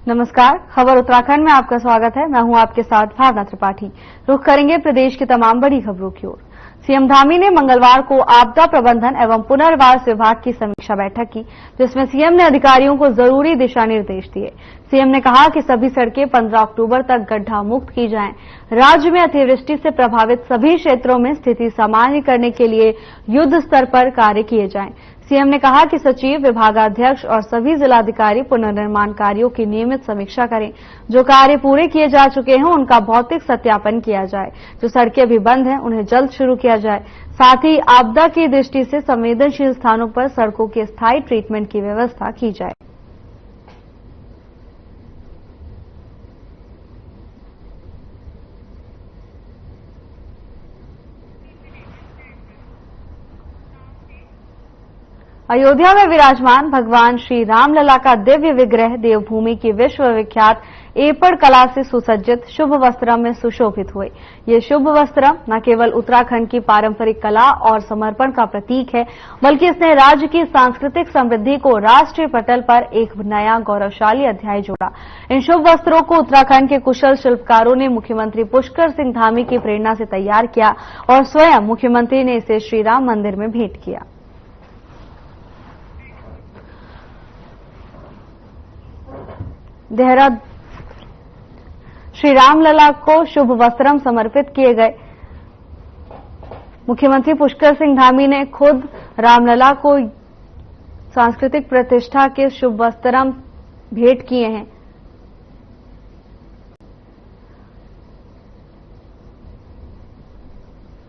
नमस्कार, खबर उत्तराखंड में आपका स्वागत है। मैं हूं आपके साथ भावना त्रिपाठी। रुख करेंगे प्रदेश की तमाम बड़ी खबरों की ओर। सीएम धामी ने मंगलवार को आपदा प्रबंधन एवं पुनर्वास विभाग की समीक्षा बैठक की, जिसमें सीएम ने अधिकारियों को जरूरी दिशा निर्देश दिए। सीएम ने कहा कि सभी सड़कें 15 अक्टूबर तक गड्ढा मुक्त की जाएं। राज्य में अतिवृष्टि से प्रभावित सभी क्षेत्रों में स्थिति सामान्य करने के लिए युद्ध स्तर पर कार्य किए जाएं। सीएम ने कहा कि सचिव, विभागाध्यक्ष और सभी जिलाधिकारी पुनर्निर्माण कार्यों की नियमित समीक्षा करें। जो कार्य पूरे किए जा चुके हैं उनका भौतिक सत्यापन किया जाए। जो सड़कें अभी बंद हैं उन्हें जल्द शुरू किया जाए। साथ ही आपदा की दृष्टि से संवेदनशील स्थानों पर सड़कों के स्थायी ट्रीटमेंट की व्यवस्था की जाए। अयोध्या में विराजमान भगवान श्री रामलला का दिव्य विग्रह देवभूमि की विश्व विख्यात एपड़ कला से सुसज्जित शुभ वस्त्रम में सुशोभित हुए। ये शुभ वस्त्रम न केवल उत्तराखंड की पारंपरिक कला और समर्पण का प्रतीक है, बल्कि इसने राज्य की सांस्कृतिक समृद्धि को राष्ट्रीय पटल पर एक नया गौरवशाली अध्याय जोड़ा। इन शुभ वस्त्रों को उत्तराखंड के कुशल शिल्पकारों ने मुख्यमंत्री पुष्कर सिंह धामी की प्रेरणा से तैयार किया और स्वयं मुख्यमंत्री ने इसे श्रीराम मंदिर में भेंट किया। देहरादून श्री रामलला को शुभ वस्त्रम समर्पित किए गए। मुख्यमंत्री पुष्कर सिंह धामी ने खुद रामलला को सांस्कृतिक प्रतिष्ठा के शुभ वस्त्रम भेंट किए हैं।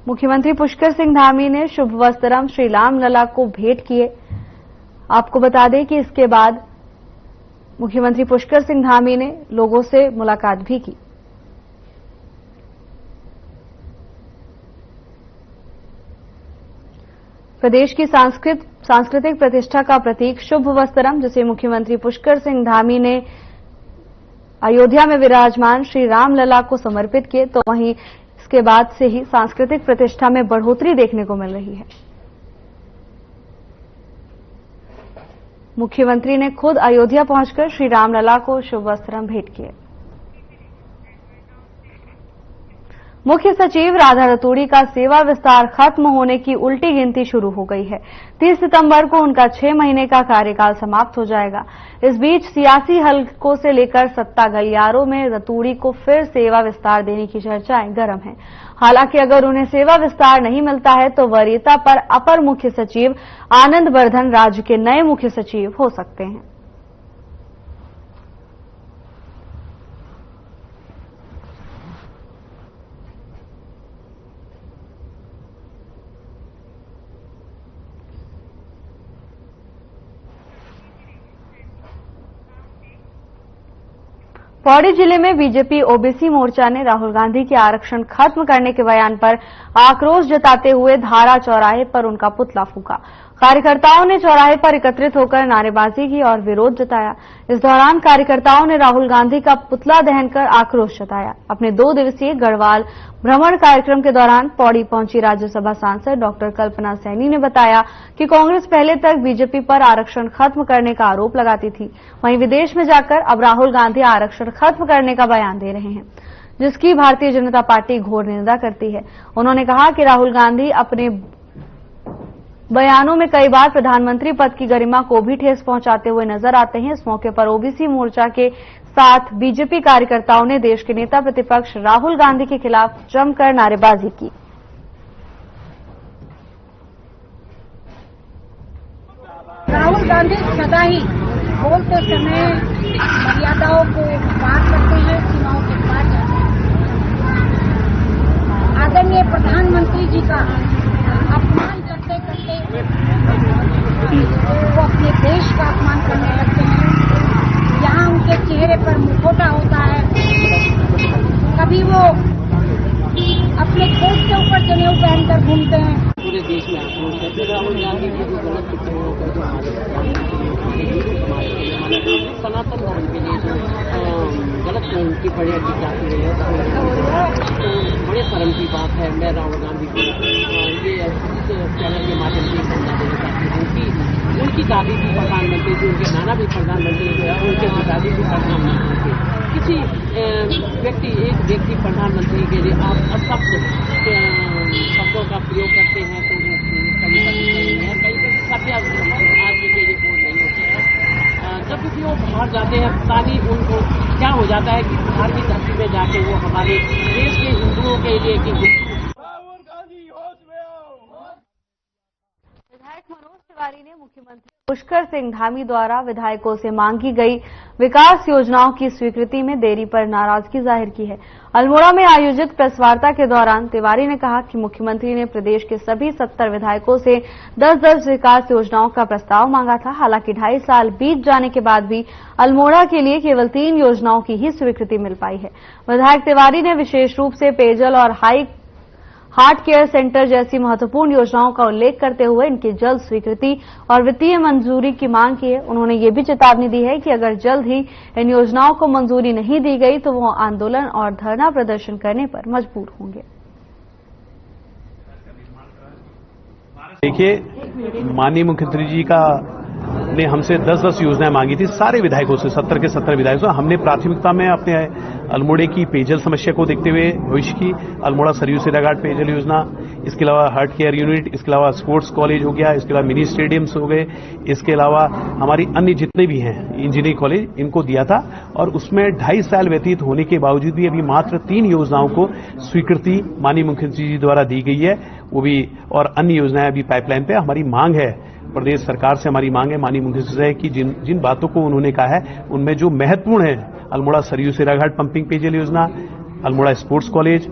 मुख्यमंत्री पुष्कर सिंह धामी ने शुभ वस्त्रम श्री रामलला को भेंट किए। आपको बता दें कि इसके बाद मुख्यमंत्री पुष्कर सिंह धामी ने लोगों से मुलाकात भी की। प्रदेश की सांस्कृतिक प्रतिष्ठा का प्रतीक शुभ वस्त्रम, जिसे मुख्यमंत्री पुष्कर सिंह धामी ने अयोध्या में विराजमान श्री रामलला को समर्पित किए, तो वहीं इसके बाद से ही सांस्कृतिक प्रतिष्ठा में बढ़ोतरी देखने को मिल रही है। मुख्यमंत्री ने खुद अयोध्या पहुंचकर श्री रामलला को शुभ वस्त्रम भेंट किए। मुख्य सचिव राधा रतूड़ी का सेवा विस्तार खत्म होने की उल्टी गिनती शुरू हो गई है। 30 सितंबर को उनका 6 महीने का कार्यकाल समाप्त हो जाएगा। इस बीच सियासी हलकों से लेकर सत्ता गलियारों में रतूड़ी को फिर सेवा विस्तार देने की चर्चाएं गर्म हैं। हालांकि अगर उन्हें सेवा विस्तार नहीं मिलता है तो वरीयता पर अपर मुख्य सचिव आनंद वर्धन राज्य के नए मुख्य सचिव हो सकते हैं। पौड़ी जिले में बीजेपी ओबीसी मोर्चा ने राहुल गांधी के आरक्षण खत्म करने के बयान पर आक्रोश जताते हुए धारा चौराहे पर उनका पुतला फूंका। कार्यकर्ताओं ने चौराहे पर एकत्रित होकर नारेबाजी की और विरोध जताया। इस दौरान कार्यकर्ताओं ने राहुल गांधी का पुतला दहन कर आक्रोश जताया। अपने 2 दिवसीय गढ़वाल भ्रमण कार्यक्रम के दौरान पौड़ी पहुंची राज्यसभा सांसद डॉक्टर कल्पना सैनी ने बताया कि कांग्रेस पहले तक बीजेपी पर आरक्षण खत्म करने का आरोप लगाती थी। वहीं विदेश में जाकर अब राहुल गांधी आरक्षण खत्म करने का बयान दे रहे हैं, जिसकी भारतीय जनता पार्टी घोर निंदा करती है। उन्होंने कहा कि राहुल गांधी अपने बयानों में कई बार प्रधानमंत्री पद की गरिमा को भी ठेस पहुंचाते हुए नजर आते हैं। इस मौके पर ओबीसी मोर्चा के साथ बीजेपी कार्यकर्ताओं ने देश के नेता प्रतिपक्ष राहुल गांधी के खिलाफ जमकर नारेबाजी की। राहुल गांधी सदा ही बोलते समय मर्यादाओं को पार करते हैं, सीमाओं के पार जाते हैं। आदरणीय प्रधानमंत्री जी का अपमान करते करते वो अपने देश का अपमान करने लगते हैं। यहाँ उनके चेहरे पर मुखौटा होता है, कभी वो अपने कोट के ऊपर जनेऊ पहनकर घूमते हैं। पूरे देश में आक्रोश है। राहुल गांधी की जो गलत टिप्पणियों का जो सनातन धर्म के लिए जो गलत टिप्पणियां की जाती रही है, बड़े शर्म की बात है। मैं राहुल गांधी को ये चैनल के माध्यम से समझा देना चाहती हूँ कि उनकी दादी भी प्रधानमंत्री थी, उनके नाना भी प्रधानमंत्री थे, उनके पिताजी भी प्रधानमंत्री थे। किसी एक व्यक्ति प्रधानमंत्री के लिए आप अशब्द शब्दों का प्रयोग करते हैं तो वो कहीं पर नहीं है, कहीं पर सत्य आज के लिए वो नहीं होते हैं। जब भी वो बाहर जाते हैं पता नहीं उनको क्या हो जाता है कि बाहर की धरती में जाके वो हमारे देश के हिंदुओं के लिए कि विधायक मनोज तिवारी ने मुख्यमंत्री पुष्कर सिंह धामी द्वारा विधायकों से मांगी गई विकास योजनाओं की स्वीकृति में देरी पर नाराजगी जाहिर की है। अल्मोड़ा में आयोजित प्रेस वार्ता के दौरान तिवारी ने कहा कि मुख्यमंत्री ने प्रदेश के सभी 70 विधायकों से 10-10 विकास योजनाओं का प्रस्ताव मांगा था। हालांकि 2.5 साल बीत जाने के बाद भी अल्मोड़ा के लिए केवल 3 योजनाओं की ही स्वीकृति मिल पाई है। विधायक तिवारी ने विशेष रूप से पेयजल और हार्ट केयर सेंटर जैसी महत्वपूर्ण योजनाओं का उल्लेख करते हुए इनकी जल्द स्वीकृति और वित्तीय मंजूरी की मांग की है। उन्होंने ये भी चेतावनी दी है कि अगर जल्द ही इन योजनाओं को मंजूरी नहीं दी गई तो वो आंदोलन और धरना प्रदर्शन करने पर मजबूर होंगे। देखिए, माननीय मुख्यमंत्री जी ने हमसे 10-10 योजनाएं मांगी थी, सारे विधायकों से, 70 के 70 विधायकों से। हमने प्राथमिकता में अपने अल्मोड़े की पेयजल समस्या को देखते हुए भविष्य की अल्मोड़ा सरयू सेराघाट पेयजल योजना, इसके अलावा हार्ट केयर यूनिट, इसके अलावा स्पोर्ट्स कॉलेज हो गया, इसके अलावा मिनी स्टेडियम्स हो गए, इसके अलावा हमारी अन्य जितने भी हैं इंजीनियरिंग कॉलेज, इनको दिया था। और उसमें 2.5 साल व्यतीत होने के बावजूद भी अभी मात्र 3 योजनाओं को स्वीकृति माननीय मुख्यमंत्री जी द्वारा दी गई है, वो भी, और अन्य योजनाएं अभी पाइपलाइन पे। हमारी मांग है, प्रदेश सरकार से हमारी मांग है माननीय मुख्यमंत्री से कि जिन बातों को उन्होंने कहा है उनमें जो महत्वपूर्ण है, अल्मोड़ा सरयू सेराघाट पंपिंग पेयजल योजना, Almora sports college,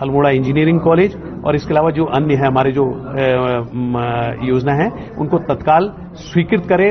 Almora engineering college और इसके अलावा जो अन्य है हमारे जो योजना है, उनको तत्काल स्वीकृत करें।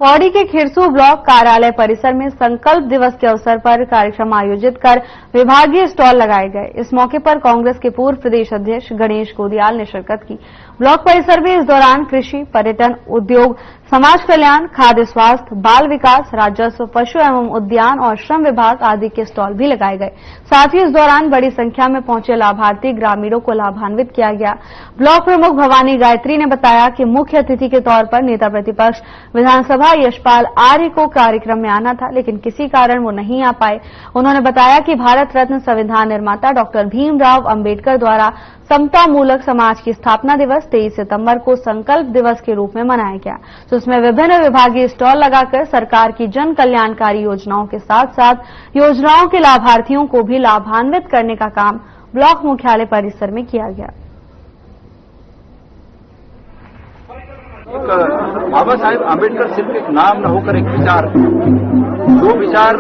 पौड़ी के खिरसू ब्लॉक कार्यालय परिसर में संकल्प दिवस के अवसर पर कार्यक्रम आयोजित कर विभागीय स्टॉल लगाए गए। इस मौके पर कांग्रेस के पूर्व प्रदेश अध्यक्ष गणेश गोदियाल ने शिरकत की। ब्लॉक परिसर में इस दौरान कृषि, पर्यटन, उद्योग, समाज कल्याण, खाद्य स्वास्थ्य, बाल विकास, राजस्व, पशु एवं उद्यान और श्रम विभाग आदि के स्टॉल भी लगाए गए। साथ ही इस दौरान बड़ी संख्या में पहुंचे लाभार्थी ग्रामीणों को लाभान्वित किया गया। ब्लॉक प्रमुख भवानी गायत्री ने बताया कि मुख्य अतिथि के तौर पर नेता प्रतिपक्ष विधानसभा यशपाल आर्य को कार्यक्रम में आना था, लेकिन किसी कारण वो नहीं आ पाए। उन्होंने बताया कि भारत रत्न संविधान निर्माता डॉक्टर भीमराव अंबेडकर द्वारा समता मूलक समाज की स्थापना दिवस 23 सितंबर को संकल्प दिवस के रूप में मनाया गया, जिसमें विभिन्न विभागीय स्टॉल लगाकर सरकार की जन कल्याणकारी योजनाओं के साथ साथ योजनाओं के लाभार्थियों को भी लाभान्वित करने का काम ब्लॉक मुख्यालय परिसर में किया गया। बाबा साहेब आम्बेडकर सिर्फ एक नाम न होकर एक विचार, जो विचार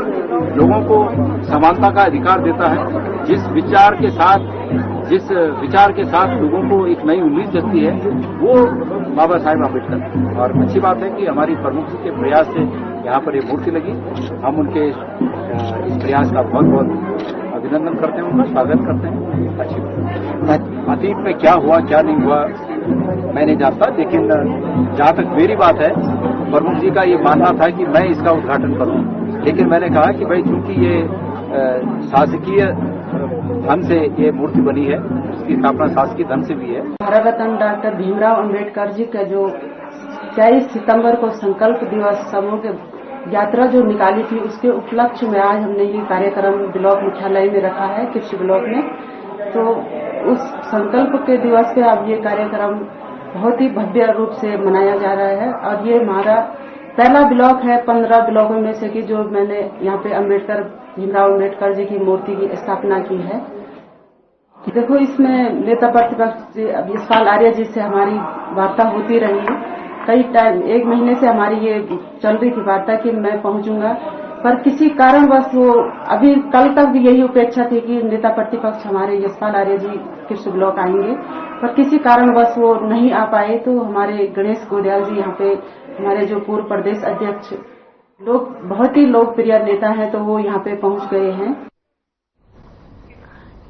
लोगों को समानता का अधिकार देता है, जिस विचार के साथ लोगों को एक नई उम्मीद देती है, वो बाबा साहेब आम्बेडकर। और अच्छी बात है कि हमारी प्रमुख जी के प्रयास से यहाँ पर ये मूर्ति लगी। हम उनके इस प्रयास का बहुत बहुत अभिनंदन करते हैं, उनका स्वागत करते हैं। अच्छी बात। अतीत में क्या हुआ क्या नहीं हुआ मैं नहीं जानता, लेकिन जहाँ तक मेरी बात है, प्रमुख जी का ये मानना था कि मैं इसका उद्घाटन करूं, लेकिन मैंने कहा कि भाई चूंकि ये शासकीय धन से ये मूर्ति बनी है, इसकी स्थापना शासकीय धन से भी है। भारत रत्न डॉक्टर भीमराव अंबेडकर जी का जो 23 सितंबर को संकल्प दिवस समूह के यात्रा जो निकाली थी, उसके उपलक्ष्य में आज हमने ये कार्यक्रम ब्लॉक मुख्यालय में रखा है, कृषि ब्लॉक में। तो उस संकल्प के दिवस पे अब ये कार्यक्रम बहुत ही भव्य रूप से मनाया जा रहा है। और ये हमारा पहला ब्लॉक है 15 ब्लॉकों में से कि जो मैंने यहाँ पे भीमराव अंबेडकर जी की मूर्ति की स्थापना की है। देखो, इसमें नेता प्रतिपक्ष यशपाल आर्य जी से हमारी वार्ता होती रही है कई टाइम, 1 महीने से हमारी ये चल रही थी वार्ता कि मैं पहुंचूंगा, पर किसी कारणवश वो अभी कल तक भी यही अपेक्षा थी कि नेता प्रतिपक्ष हमारे यशपाल आर्य जी कृषि ब्लॉक आएंगे, पर किसी कारणवश वो नहीं आ पाए। तो हमारे गणेश गोदियाल जी यहाँ पे, हमारे जो पूर्व प्रदेश अध्यक्ष, बहुत ही लोकप्रिय नेता हैं, तो वो यहाँ पे पहुंच गए हैं।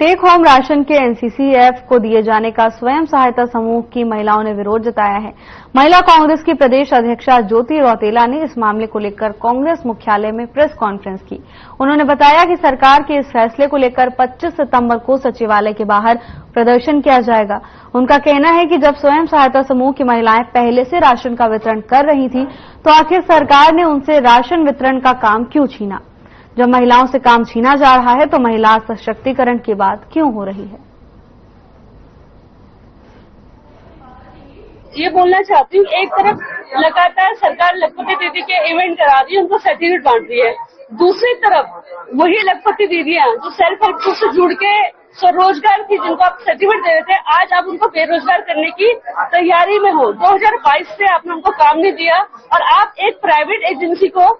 टेक होम राशन के एनसीसीएफ को दिए जाने का स्वयं सहायता समूह की महिलाओं ने विरोध जताया है। महिला कांग्रेस की प्रदेश अध्यक्षा ज्योति रौतेला ने इस मामले को लेकर कांग्रेस मुख्यालय में प्रेस कॉन्फ्रेंस की। उन्होंने बताया कि सरकार के इस फैसले को लेकर 25 सितंबर को सचिवालय के बाहर प्रदर्शन किया जाएगा। उनका कहना है कि जब स्वयं सहायता समूह की महिलाएं पहले से राशन का वितरण कर रही थी तो आखिर सरकार ने उनसे राशन वितरण का काम क्यों छीना। जब महिलाओं से काम छीना जा रहा है तो महिला सशक्तिकरण की बात क्यों हो रही है। ये बोलना चाहती हूँ, एक तरफ लगातार सरकार लखपति दीदी के इवेंट करा रही है, उनको सर्टिफिकेट बांट रही है। दूसरी तरफ वही लखपति दीदियां जो सेल्फ हेल्प ग्रुप से जुड़ के स्वरोजगार की जिनको आप सर्टिफिकेट दे रहे थे, आज आप उनको बेरोजगार करने की तैयारी में हो। 2022 से आपने उनको काम नहीं दिया और आप एक प्राइवेट एजेंसी को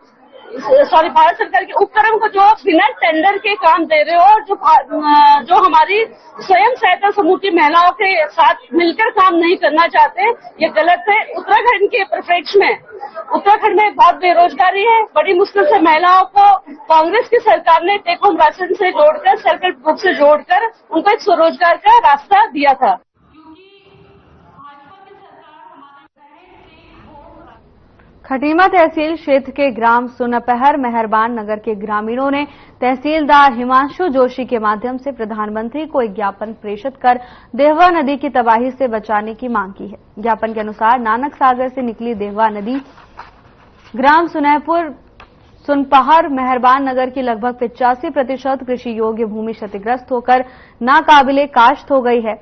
भारत सरकार के उपक्रम को जो बिना टेंडर के काम दे रहे हो और जो हमारी स्वयं सहायता समूह की महिलाओं के साथ मिलकर काम नहीं करना चाहते, ये गलत है। उत्तराखंड के परिप्रेक्ष्य में उत्तराखंड में बहुत बेरोजगारी है। बड़ी मुश्किल से महिलाओं को कांग्रेस की सरकार ने टेक होम राशन से जोड़कर, सेल्फ हेल्प ग्रुप से जोड़कर उनको एक स्वरोजगार का रास्ता दिया था। खटीमा तहसील क्षेत्र के ग्राम सुनपहर मेहरबान नगर के ग्रामीणों ने तहसीलदार हिमांशु जोशी के माध्यम से प्रधानमंत्री को एक ज्ञापन प्रेषित कर देहवा नदी की तबाही से बचाने की मांग की है। ज्ञापन के अनुसार नानक सागर से निकली देहवा नदी ग्राम सुनपहर मेहरबान नगर की लगभग 85% कृषि योग्य भूमि क्षतिग्रस्त होकर नाकाबिले काश्त हो गई है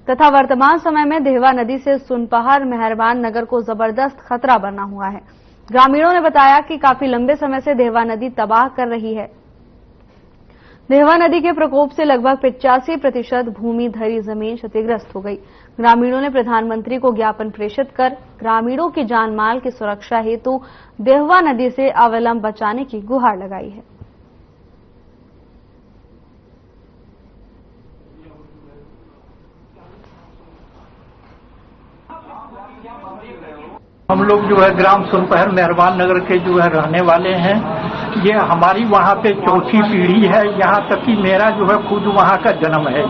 तथा वर्तमान समय में देहवा नदी से सुनपहर मेहरबान नगर को जबरदस्त खतरा बना हुआ है। ग्रामीणों ने बताया कि काफी लंबे समय से देहवा नदी तबाह कर रही है। देहवा नदी के प्रकोप से लगभग 85% भूमि धरी जमीन क्षतिग्रस्त हो गई। ग्रामीणों ने प्रधानमंत्री को ज्ञापन प्रेषित कर ग्रामीणों की जान माल की सुरक्षा हेतु देहवा नदी से अविलंब बचाने की गुहार लगाई है। हम लोग जो है ग्राम सुनपहर मेहरबान नगर के जो है रहने वाले हैं। ये हमारी वहाँ पे चौथी पीढ़ी है। यहाँ तक कि मेरा जो है खुद वहाँ का जन्म है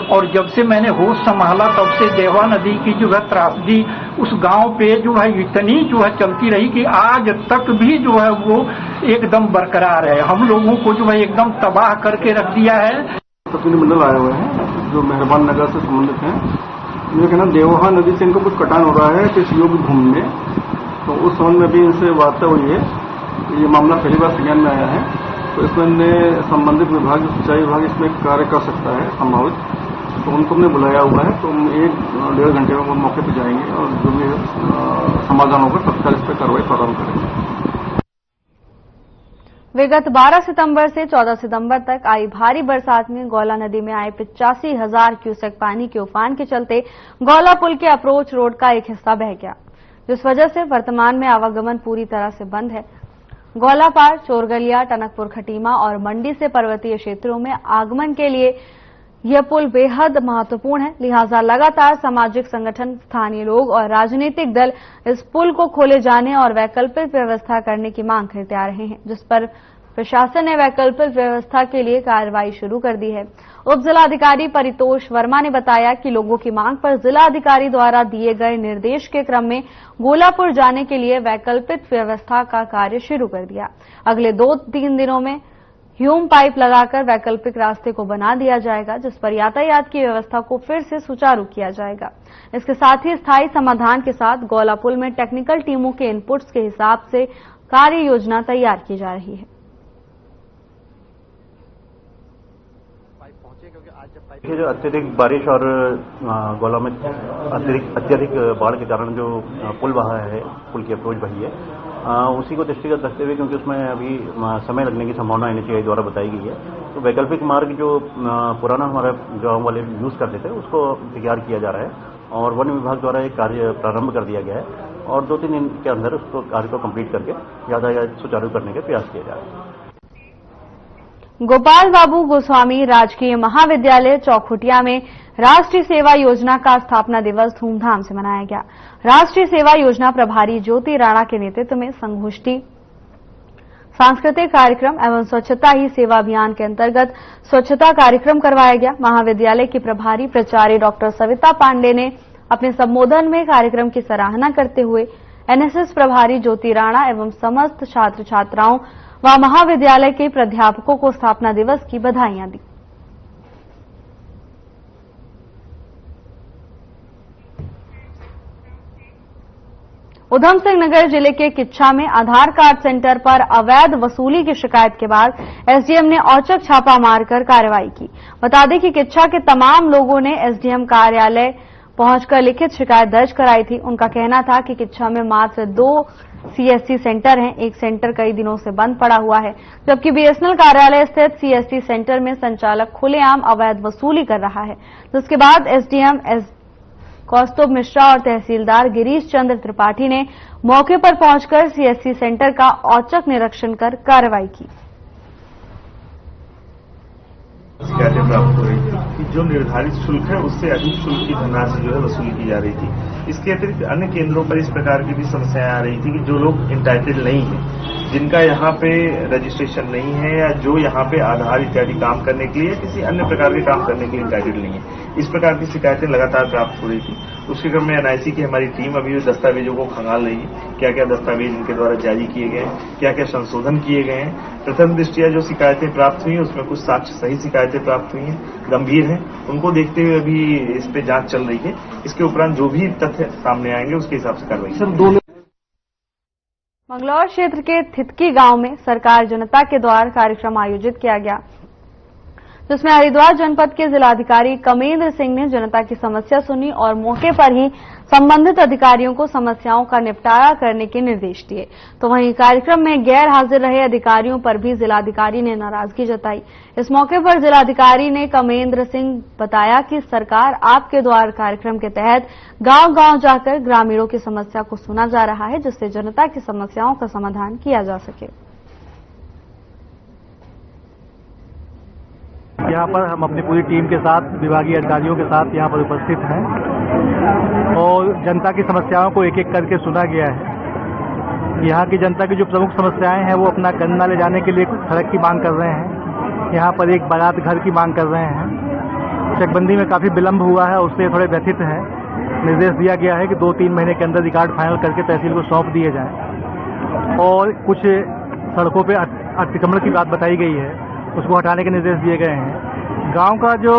और जब से मैंने होश संभाला तब से देहवा नदी की जो है त्रासदी उस गांव पे जो है इतनी जो है चलती रही कि आज तक भी जो है वो एकदम बरकरार है। हम लोगों को जो है एकदम तबाह करके रख दिया है। प्रतिनिधिमंडल आए हुए हैं जो मेहरबान नगर से संबंधित हैं। ये कहना देवहा नदी से इनको कुछ कटान हो रहा है कृषि योग्य भूमि में, तो उस संबंध में भी इनसे वार्ता हुई है। ये मामला पहली बार संज्ञान में आया है, तो इसमें संबंधित विभाग, सिंचाई विभाग इसमें कार्य कर सकता है संभावित, तो उनको हमने बुलाया हुआ है। तो हम 1-1.5 घंटे में वो मौके पर जाएंगे और जो भी समाधान होगा तत्काल इस पर कार्रवाई प्रारंभ करेंगे। विगत 12 सितंबर से 14 सितंबर तक आई भारी बरसात में गौला नदी में आए 85,000 क्यूसेक पानी के उफान के चलते गौला पुल के अप्रोच रोड का एक हिस्सा बह गया, जिस वजह से वर्तमान में आवागमन पूरी तरह से बंद है। गौला पार, चोरगलिया, टनकपुर खटीमा और मंडी से पर्वतीय क्षेत्रों में आगमन के लिए यह पुल बेहद महत्वपूर्ण है। लिहाजा लगातार सामाजिक संगठन, स्थानीय लोग और राजनीतिक दल इस पुल को खोले जाने और वैकल्पिक व्यवस्था करने की मांग करते आ रहे हैं, जिस पर प्रशासन ने वैकल्पिक व्यवस्था के लिए कार्रवाई शुरू कर दी है। उप जिलाधिकारी परितोष वर्मा ने बताया कि लोगों की मांग पर जिलाधिकारी द्वारा दिए गए निर्देश के क्रम में गोलापुर जाने के लिए वैकल्पिक व्यवस्था का कार्य शुरू कर दिया। अगले 2-3 दिनों में ह्यूम पाइप लगाकर वैकल्पिक रास्ते को बना दिया जाएगा, जिस पर यातायात की व्यवस्था को फिर से सुचारू किया जाएगा। इसके साथ ही स्थायी समाधान के साथ गौला पुल में टेक्निकल टीमों के इनपुट्स के हिसाब से कार्य योजना तैयार की जा रही है। जो अत्यधिक बारिश और गौला में अत्यधिक बाढ़ के कारण जो पुल बहा है, पुल की अप्रोच बही है, उसी को दृष्टिगत रखते हुए, क्योंकि उसमें अभी समय लगने की संभावना एनएचएआई द्वारा बताई गई है, तो वैकल्पिक मार्ग जो पुराना हमारा जो हम वाले यूज करते थे उसको तैयार किया जा रहा है और वन विभाग द्वारा एक कार्य प्रारंभ कर दिया गया है और 2-3 दिन के अंदर उसको कार्य को कंप्लीट करके यातायात सुचारू करने के प्रयास किया जा रहा है। गोपाल बाबू गोस्वामी राजकीय महाविद्यालय चौखुटिया में राष्ट्रीय सेवा योजना का स्थापना दिवस धूमधाम से मनाया गया। राष्ट्रीय सेवा योजना प्रभारी ज्योति राणा के नेतृत्व में संगोष्ठी सांस्कृतिक कार्यक्रम एवं स्वच्छता ही सेवा अभियान के अंतर्गत स्वच्छता कार्यक्रम करवाया गया। महाविद्यालय की प्रभारी प्राचार्य डॉक्टर सविता पांडे ने अपने संबोधन में कार्यक्रम की सराहना करते हुए एनएसएस प्रभारी ज्योति राणा एवं समस्त छात्र छात्राओं व महाविद्यालय के प्राध्यापकों को स्थापना दिवस की बधाइयां दी। उधम सिंह नगर जिले के किच्छा में आधार कार्ड सेंटर पर अवैध वसूली की शिकायत के बाद एसडीएम ने औचक छापा मारकर कार्रवाई की। बता दें कि किच्छा के तमाम लोगों ने एसडीएम कार्यालय पहुंचकर लिखित शिकायत दर्ज कराई थी। उनका कहना था कि किच्छा में मात्र 2 सीएससी सेंटर हैं, एक सेंटर कई दिनों से बंद पड़ा हुआ है, जबकि बीएसएनएल कार्यालय स्थित सीएससी सेंटर में संचालक खुलेआम अवैध वसूली कर रहा है। जिसके बाद एसडीएम कौस्तुभ मिश्रा और तहसीलदार गिरीश चंद्र त्रिपाठी ने मौके पर पहुंचकर सीएससी सेंटर का औचक निरीक्षण कर कार्रवाई की। शिकायतें प्राप्त हो रही थी कि जो निर्धारित शुल्क है उससे अधिक शुल्क की धनराशि जो है वसूली की जा रही थी। इसके अतिरिक्त अन्य केंद्रों पर इस प्रकार की भी समस्याएं आ रही थी कि जो लोग इंटाइटल नहीं है, जिनका यहाँ पे रजिस्ट्रेशन नहीं है या जो यहाँ पे आधार इत्यादि काम करने के लिए किसी अन्य प्रकार के काम करने के लिए इंटाइटल नहीं है, इस प्रकार की शिकायतें लगातार प्राप्त हो रही थी। उसके क्रम में एनआईसी की हमारी टीम अभी दस्तावेजों को खंगाल रही है, क्या क्या दस्तावेज इनके द्वारा जारी किए गए हैं, क्या क्या संशोधन किए गए हैं। प्रथम दृष्टिया जो शिकायतें प्राप्त हुई उसमें कुछ साक्ष्य सही शिकायतें प्राप्त हुई हैं, गंभीर हैं, उनको देखते हुए अभी इस पे जांच चल रही है। इसके उपरांत जो भी तथ्य सामने आएंगे उसके हिसाब से कार्रवाई। मंगलौर क्षेत्र के थितकी गांव में सरकार जनता के द्वार कार्यक्रम आयोजित किया गया, जिसमें हरिद्वार जनपद के जिलाधिकारी कमेंद्र सिंह ने जनता की समस्या सुनी और मौके पर ही संबंधित अधिकारियों को समस्याओं का निपटारा करने के निर्देश दिए। तो वहीं कार्यक्रम में गैर हाजिर रहे अधिकारियों पर भी जिलाधिकारी ने नाराजगी जताई। इस मौके पर जिलाधिकारी ने कमेंद्र सिंह बताया कि सरकार आपके द्वार कार्यक्रम के तहत गांव-गांव जाकर ग्रामीणों की समस्या को सुना जा रहा है, जिससे जनता की समस्याओं का समाधान किया जा सके। यहाँ पर हम अपनी पूरी टीम के साथ विभागीय अधिकारियों के साथ यहाँ पर उपस्थित हैं और जनता की समस्याओं को एक एक करके सुना गया है। यहाँ की जनता की जो प्रमुख समस्याएं हैं वो अपना गन्ना ले जाने के लिए सड़क की मांग कर रहे हैं, यहाँ पर एक बारात घर की मांग कर रहे हैं। चकबंदी में काफ़ी विलम्ब हुआ है, उससे थोड़े व्यथित हैं। निर्देश दिया गया है कि 2-3 महीने के अंदर रिकॉर्ड फाइनल करके तहसील को सौंप दिए जाएं। और कुछ सड़कों पर अतिक्रमण की बात बताई गई है, उसको हटाने के निर्देश दिए गए हैं। गांव का जो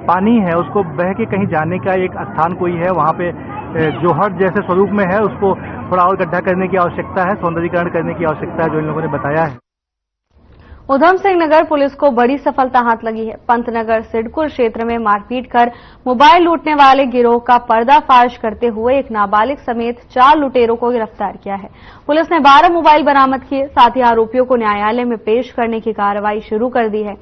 पानी है उसको बह के कहीं जाने का एक स्थान कोई है, वहां पे जोहर जैसे स्वरूप में है, उसको थोड़ा और गड्ढा करने की आवश्यकता है, सौंदर्यीकरण करने की आवश्यकता है, जो इन लोगों ने बताया है। उधम सिंह नगर पुलिस को बड़ी सफलता हाथ लगी है। पंतनगर सिडकुल क्षेत्र में मारपीट कर मोबाइल लूटने वाले गिरोह का पर्दाफाश करते हुए एक नाबालिग समेत 4 लुटेरों को गिरफ्तार किया है। पुलिस ने 12 मोबाइल बरामद किए, साथ ही आरोपियों को न्यायालय में पेश करने की कार्रवाई शुरू कर दी है।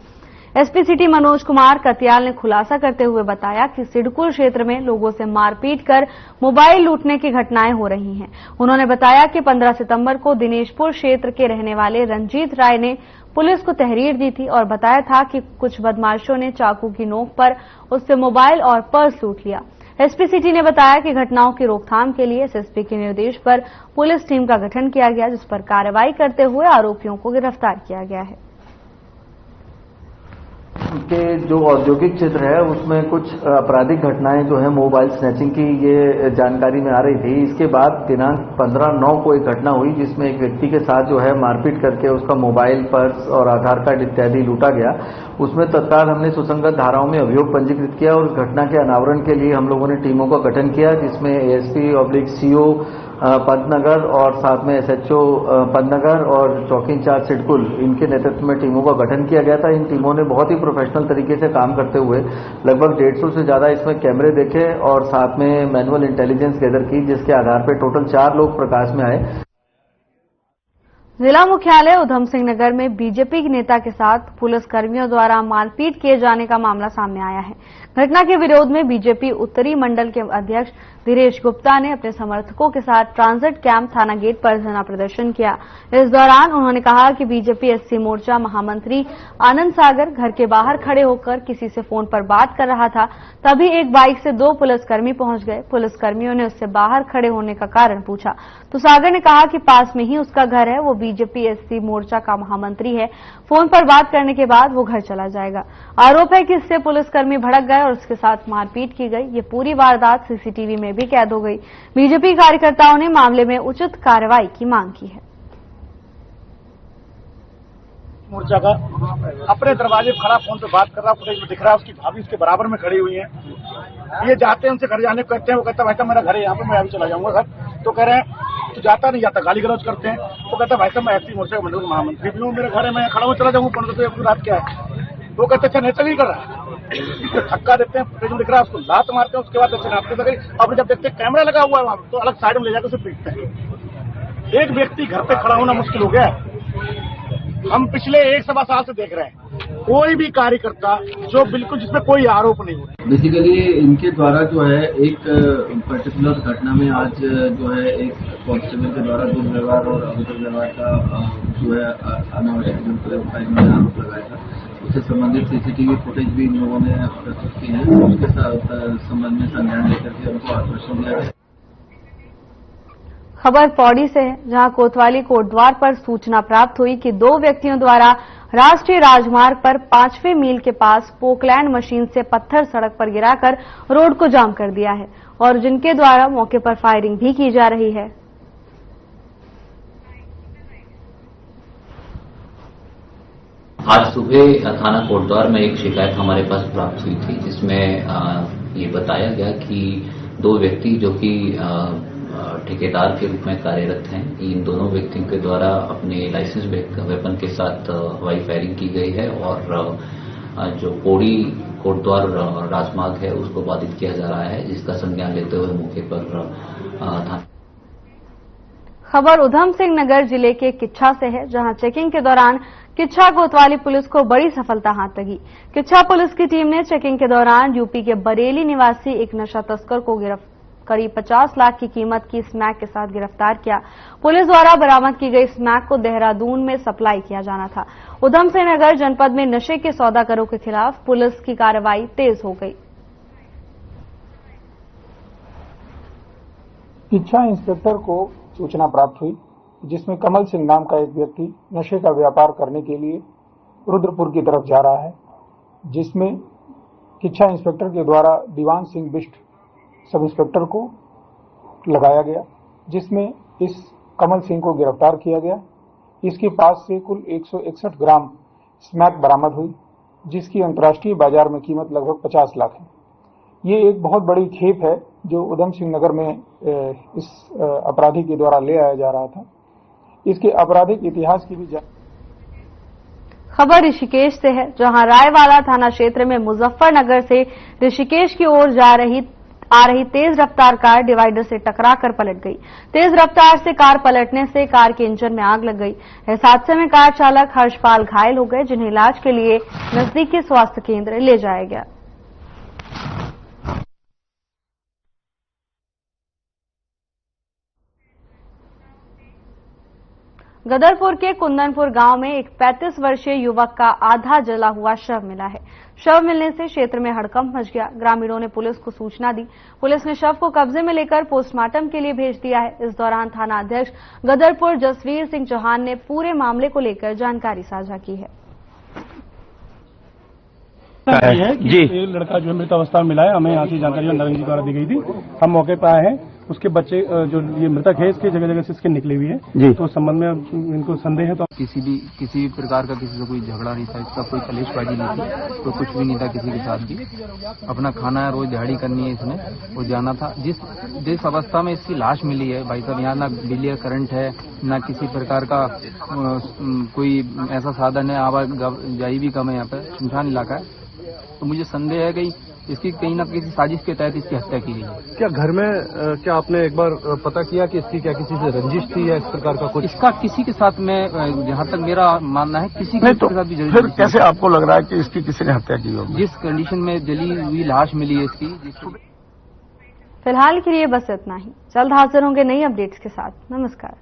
एसपी सिटी मनोज कुमार कतियाल ने खुलासा करते हुए बताया कि सिडकुल क्षेत्र में लोगों से मारपीट कर मोबाइल लूटने की घटनाएं हो रही हैं। उन्होंने बताया कि 15 सितंबर को दिनेशपुर क्षेत्र के रहने वाले रंजीत राय ने पुलिस को तहरीर दी थी और बताया था कि कुछ बदमाशों ने चाकू की नोक पर उससे मोबाइल और पर्स लूट लिया। एसपी सिटी ने बताया कि घटनाओं की रोकथाम के लिए एसएसपी के निर्देश पर पुलिस टीम का गठन किया गया, जिस पर कार्रवाई करते हुए आरोपियों को गिरफ्तार किया गया है। के जो औद्योगिक क्षेत्र है उसमें कुछ आपराधिक घटनाएं जो है मोबाइल स्नैचिंग की ये जानकारी में आ रही थी। इसके बाद दिनांक 15/9 को एक घटना हुई जिसमें एक व्यक्ति के साथ जो है मारपीट करके उसका मोबाइल, पर्स और आधार कार्ड इत्यादि लूटा गया। उसमें तत्काल हमने सुसंगत धाराओं में अभियोग पंजीकृत किया और घटना के अनावरण के लिए हम लोगों ने टीमों का गठन किया, जिसमें एएसपी/सीओ पंतनगर और साथ में एसएचओ पंतनगर और चौकी इंचार्ज सिडकुल, इनके नेतृत्व में टीमों का गठन किया गया था। इन टीमों ने बहुत ही प्रोफेशनल तरीके से काम करते हुए लगभग 150 से ज्यादा इसमें कैमरे देखे और साथ में मैनुअल इंटेलिजेंस गैदर की, जिसके आधार पर टोटल 4 लोग प्रकाश में आए। जिला मुख्यालय उधम सिंह नगर में बीजेपी के नेता के साथ पुलिस कर्मियों द्वारा मारपीट किए जाने का मामला सामने आया है। घटना के विरोध में बीजेपी उत्तरी मंडल के अध्यक्ष धीरेश गुप्ता ने अपने समर्थकों के साथ ट्रांजिट कैंप थाना गेट पर धरना प्रदर्शन किया। इस दौरान उन्होंने कहा कि बीजेपी एससी मोर्चा महामंत्री आनंद सागर घर के बाहर खड़े होकर किसी से फोन पर बात कर रहा था। तभी एक बाइक से 2 पुलिसकर्मी पहुंच गए। पुलिसकर्मियों ने उससे बाहर खड़े होने का कारण पूछा तो सागर ने कहा कि पास में ही उसका घर है, वो बीजेपी एससी मोर्चा का महामंत्री है, फोन पर बात करने के बाद वो घर चला जाएगा। आरोप है कि इससे पुलिसकर्मी भड़क गए और उसके साथ मारपीट की गई। ये पूरी वारदात सीसीटीवी में भी कैद हो गई। बीजेपी कार्यकर्ताओं ने मामले में उचित कार्रवाई की मांग की है। मोर्चा का अपने दरवाजे पर खड़ा फोन पे बात कर रहा, फुटेज में दिख रहा है, उसकी भाभी उसके बराबर में खड़ी हुई है। ये जाते हैं उनसे घर जाने को कहते हैं, वो कहता है भाई साहब मेरा घर है यहाँ पे, मैं अभी चला जाऊंगा घर। तो कह रहे हैं तो जाता नहीं जाता, गाली गलौज करते हैं। वो कहता है भाई साहब मैं एससी मोर्चा मंडल का महामंत्री भी हूँ, मेरा घर है, मैं खड़ा हूँ, चला जाऊंगा, पंद्रह रात क्या है। वो कहते अच्छा नेचर नहीं कर रहा है, धक्का देते हैं, फुटेज में दिख रहा है, उसको लात मारते हैं। उसके बाद अच्छे नापते गई। अब जब देखते हैं कैमरा लगा हुआ है वहां तो अलग साइड में ले जाकर उसे पीटते हैं। एक व्यक्ति घर पे खड़ा होना मुश्किल हो गया है। हम पिछले 1-1.25 साल से देख रहे हैं, कोई भी कार्यकर्ता जो बिल्कुल जिसमें कोई आरोप नहीं हो। बेसिकली इनके द्वारा जो है एक पर्टिकुलर घटना में आज जो है एक कांस्टेबल के द्वारा दुर्व्यवहार और अभद्र व्यवहार का जो है अनावश्यक आरोप लगाया था। उससे संबंधित सीसीटीवी फुटेज भी इन लोगों ने प्रस्तुत की है। उसके साथ संबंध में संज्ञान लेकर के उनको आश्वासन दिया गया। खबर पौड़ी से है, जहां कोतवाली कोटद्वार पर सूचना प्राप्त हुई कि 2 व्यक्तियों द्वारा राष्ट्रीय राजमार्ग पर 5वें मील के पास पोकलैंड मशीन से पत्थर सड़क पर गिराकर रोड को जाम कर दिया है और जिनके द्वारा मौके पर फायरिंग भी की जा रही है। आज सुबह थाना कोटद्वार में एक शिकायत हमारे पास प्राप्त हुई थी, जिसमें ये बताया गया कि 2 व्यक्ति जो कि ठेकेदार के रूप में कार्यरत हैं, इन दोनों व्यक्तियों के द्वारा अपने लाइसेंस वेपन के साथ हवाई फायरिंग की गई है और जो पौड़ी कोटद्वार राजमार्ग है उसको बाधित किया जा रहा है, जिसका संज्ञान लेते हुए मौके पर खबर उधम सिंह नगर जिले के किच्छा से है, जहां चेकिंग के दौरान किच्छा कोतवाली पुलिस को बड़ी सफलता हाथ लगी। किच्छा पुलिस की टीम ने चेकिंग के दौरान यूपी के बरेली निवासी एक नशा तस्कर को करीब 50 लाख की कीमत की स्मैक के साथ गिरफ्तार किया। पुलिस द्वारा बरामद की गई स्मैक को देहरादून में सप्लाई किया जाना था। उधम सिंह नगर जनपद में नशे के सौदागरों के खिलाफ पुलिस की कार्रवाई तेज हो गई। किच्छा इंस्पेक्टर को सूचना प्राप्त हुई जिसमें कमल सिंह नाम का एक व्यक्ति नशे का व्यापार करने के लिए रुद्रपुर की तरफ जा रहा है, जिसमें किच्छा इंस्पेक्टर के द्वारा दीवान सिंह बिष्ट सब इंस्पेक्टर को लगाया गया, जिसमें इस कमल सिंह को गिरफ्तार किया गया। इसके पास से कुल 161 ग्राम स्मैक बरामद हुई, जिसकी अंतर्राष्ट्रीय बाजार में कीमत लगभग 50 लाख है। ये एक बहुत बड़ी खेप है जो उधम सिंह नगर में इस अपराधी के द्वारा ले आया जा रहा था। इसके आपराधिक इतिहास की भी खबर ऋषिकेश से है, जहां रायवाला थाना क्षेत्र में मुजफ्फरनगर से ऋषिकेश की ओर आ रही तेज रफ्तार कार डिवाइडर से टकराकर पलट गई। तेज रफ्तार से कार पलटने से कार के इंजन में आग लग गई। इस हादसे में कार चालक हर्षपाल घायल हो गए, जिन्हें इलाज के लिए नजदीकी स्वास्थ्य केंद्र ले जाया गया। गदरपुर के कुंदनपुर गांव में एक 35 वर्षीय युवक का आधा जला हुआ शव मिला है। शव मिलने से क्षेत्र में हड़कंप मच गया। ग्रामीणों ने पुलिस को सूचना दी। पुलिस ने शव को कब्जे में लेकर पोस्टमार्टम के लिए भेज दिया है। इस दौरान थाना अध्यक्ष गदरपुर जसवीर सिंह चौहान ने पूरे मामले को लेकर जानकारी साझा की है। जी, ये लड़का जो है मृत अवस्था में मिला है। हमें यहाँ की जानकारी नरेंद्र जी द्वारा दी गई थी। हम मौके पर आए हैं। उसके बच्चे जो ये मृतक है, इसके जगह जगह से इसके निकली हुई है जी। तो संबंध में इनको संदेह है। तो किसी भी प्रकार का किसी से कोई झगड़ा नहीं था, इसका कोई कलेशबाजी नहीं थी, तो कुछ भी नहीं था किसी के साथ भी। अपना खाना रोज दिहाड़ी करनी है इसने, वो जाना था। जिस अवस्था में इसकी लाश मिली है भाई साहब, यहाँ ना बिजली का करंट है, ना किसी प्रकार का कोई ऐसा साधन है, आवाजाही भी कम है, यहाँ पे सुनसान इलाका है। तो मुझे संदेह है कि इसकी कहीं ना किसी साजिश के तहत इसकी हत्या की गई है। क्या घर में क्या आपने एक बार पता किया कि इसकी क्या किसी से रंजिश थी या इस प्रकार का कुछ? इसका किसी के साथ में, जहाँ तक मेरा मानना है, किसी के साथ भी जरूर। फिर कैसे आपको लग रहा है कि इसकी किसी ने हत्या की होगी? जिस कंडीशन में जली हुई लाश मिली है इसकी। फिलहाल के लिए बस इतना ही। जल्द हाजिर होंगे नई अपडेट्स के साथ। नमस्कार।